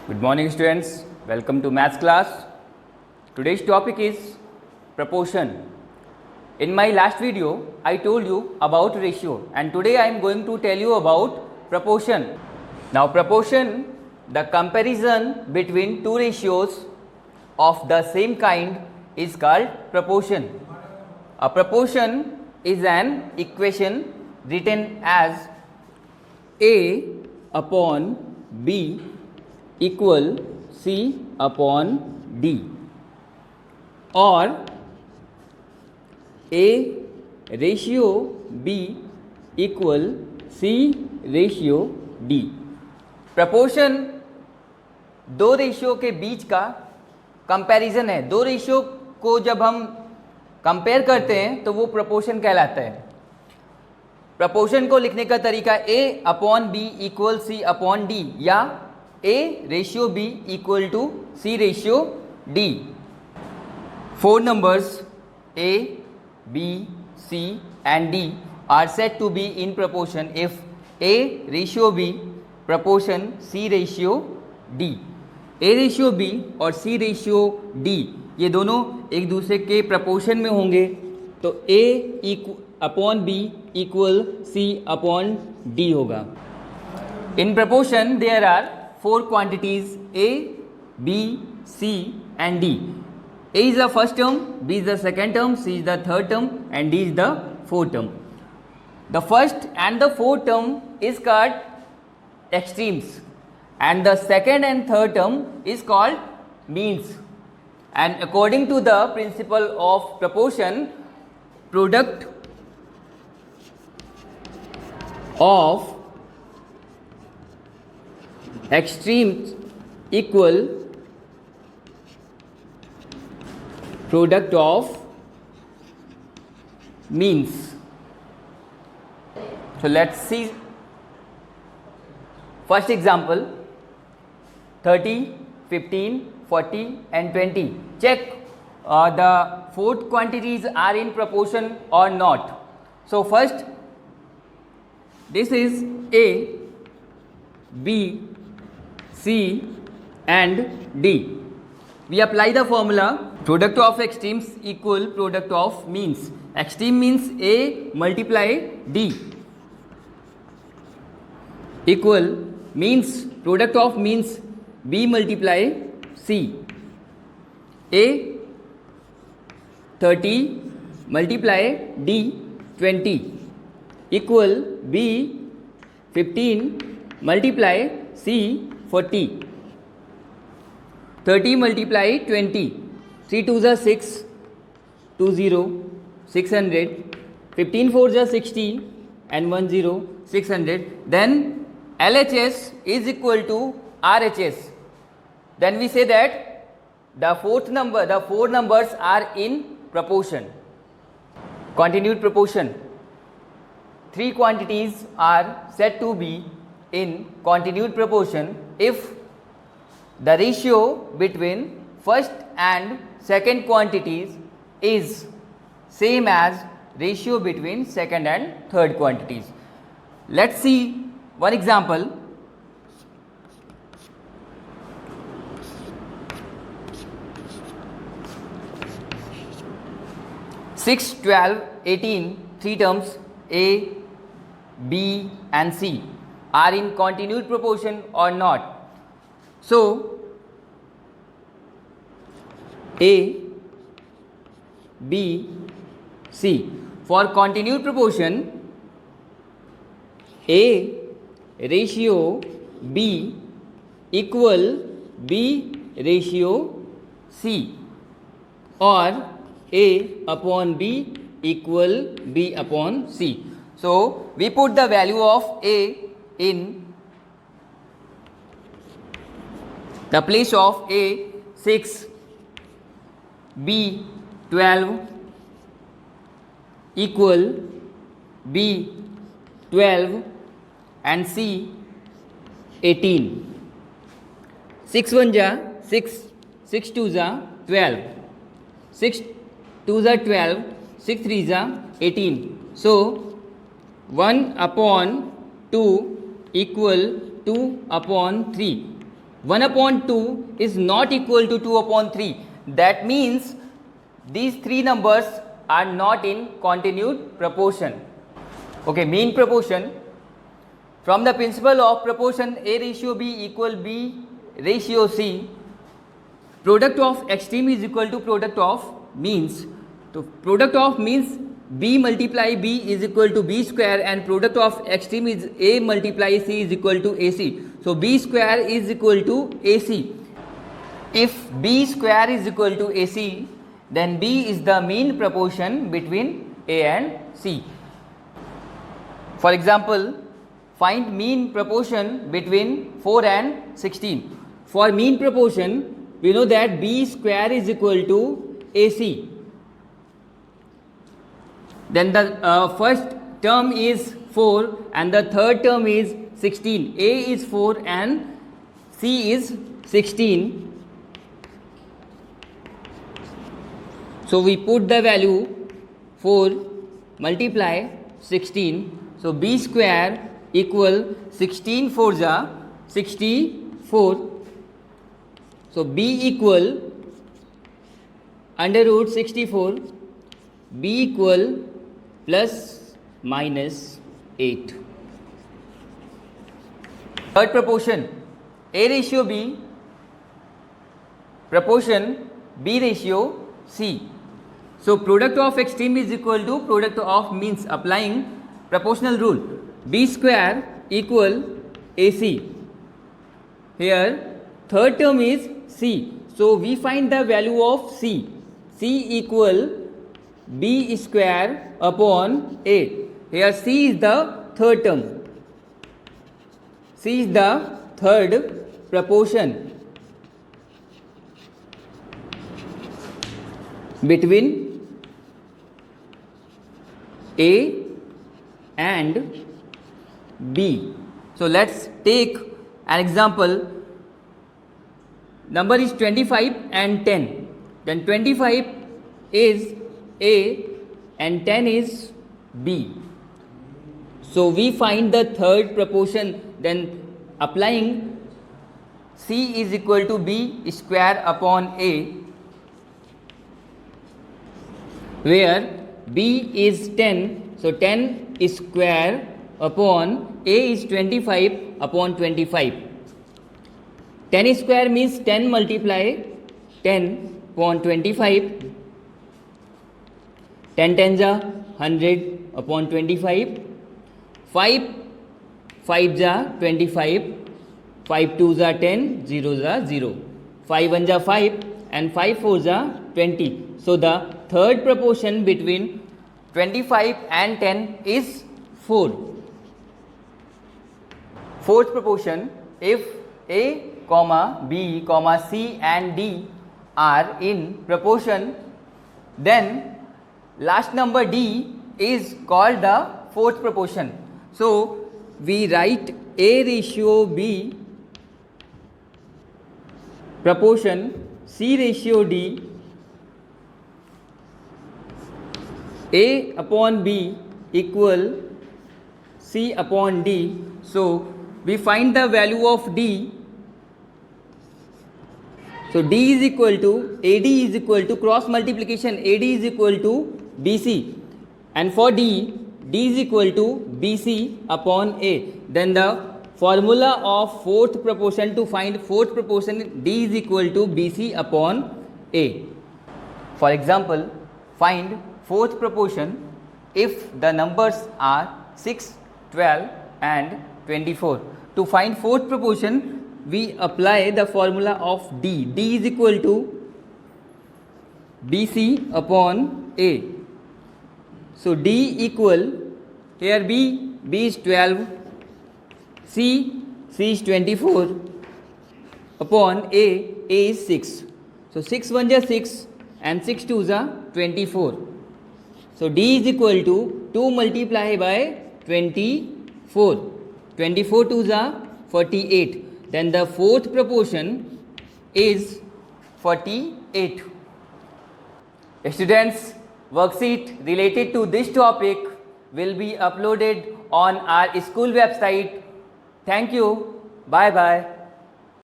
Good morning students, welcome to maths class. Today's topic is proportion. In my last video I told you about ratio and today I am going to tell you about proportion. Now proportion, the comparison between two ratios of the same kind is called proportion. A proportion is an equation written as A upon B equal C upon D, or A ratio B equal C ratio D. Proportion दो ratio के बीच का comparison है. दो ratio को जब हम compare करते हैं तो वो प्रपोर्शन कहलाता है. प्रपोर्शन को लिखने का तरीका A upon B equal C upon D या A ratio B equal to C ratio D. Four numbers A, B, C and D are said to be in proportion if A ratio B proportion C ratio D. A ratio B और C ratio D ये दोनों एक दूसरे के proportion में होंगे तो A upon B equal C upon D होगा. In proportion there are four quantities A, B, C and D. A is the first term, B is the second term, C is the third term and D is the fourth term. The first and the fourth term is called extremes and the second and third term is called means. And according to the principle of proportion, product of extremes equal product of means. So let's see first example 30, 15, 40 and 20. Check the fourth quantities are in proportion or not. So first this is A, B, C and D. We apply the formula product of extremes equal product of means. Extreme means A multiply D equal means product of means B multiply C. A 30 multiply D 20 equal B 15 multiply C 40. 30 multiply 20, 3 2s are 6, 20, 600, 15 4s are 60 and 10, 600. Then LHS is equal to RHS. Then we say that the four numbers are in proportion. Continued proportion. Three quantities are said to be in continued proportion if the ratio between first and second quantities is same as ratio between second and third quantities. Let's see one example. Six, 12, 18, three terms A, B and C are in continued proportion or not. So A, B, C. For continued proportion, A ratio B equal B ratio C or A upon B equal B upon C. So we put the value of A in the place of A 6, B 12 equal B 12 and C 18. 6 1 ja 6, 6 2 ja 12, 6 2 ja 12, 6 3 ja 18. So 1 upon 2 equal 2 upon 3. 1/2 is not equal to 2/3. That means these three numbers are not in continued proportion. Okay, mean proportion. From the principle of proportion A ratio B equal B ratio C, product of extreme is equal to product of means. So product of means B multiply B is equal to B square, and product of extreme is A multiply C is equal to AC. So B square is equal to AC. If B square is equal to AC, then B is the mean proportion between A and C. For example, find mean proportion between 4 and 16. For mean proportion, we know that B square is equal to AC. Then the first term is 4 and the third term is 16. A is 4 and C is 16. So we put the value 4 multiply 16. So B square equal 16 4 ja 64. So B equal under root 64. B equal plus minus 8. Third proportion, A ratio B, proportion B ratio C. So product of extreme is equal to product of means, applying proportional rule. B square equal AC. Here third term is C. So we find the value of C. C equal B square upon A. Here C is the third term. C is the third proportion between A and B. So let's take an example. Number is 25 and 10. Then 25 is A and 10 is B. So we find the third proportion, then applying C is equal to B square upon A, where B is 10, so 10 is square upon A is 25 upon 25. 10 square means 10 multiply 10 upon 25. 10 tens are 100 upon 25. 5 5s are 25. 5 2s are 10, 0s are 0. 5 1s are 5 and 5 4s are 20. So the third proportion between 25 and 10 is 4. Fourth proportion, if A, B, C and D are in proportion, then last number D is called the fourth proportion. So we write A ratio B proportion C ratio D, A upon B equal C upon D. So we find the value of D. So D is equal to AD is equal to cross multiplication, AD is equal to BC, and for D is equal to BC upon A. Then the formula of fourth proportion, to find fourth proportion, D is equal to BC upon A. For example, find fourth proportion if the numbers are 6, 12 and 24. To find fourth proportion, we apply the formula of D. D is equal to BC upon A. So D equal, here B is 12, C is 24 upon A is 6. So 6 1s are 6 and 6 2s are 24. So D is equal to 2 multiplied by 24. 24 2s are 48. Then the fourth proportion is 48. Students, worksheet related to this topic will be uploaded on our school website. Thank you. Bye bye.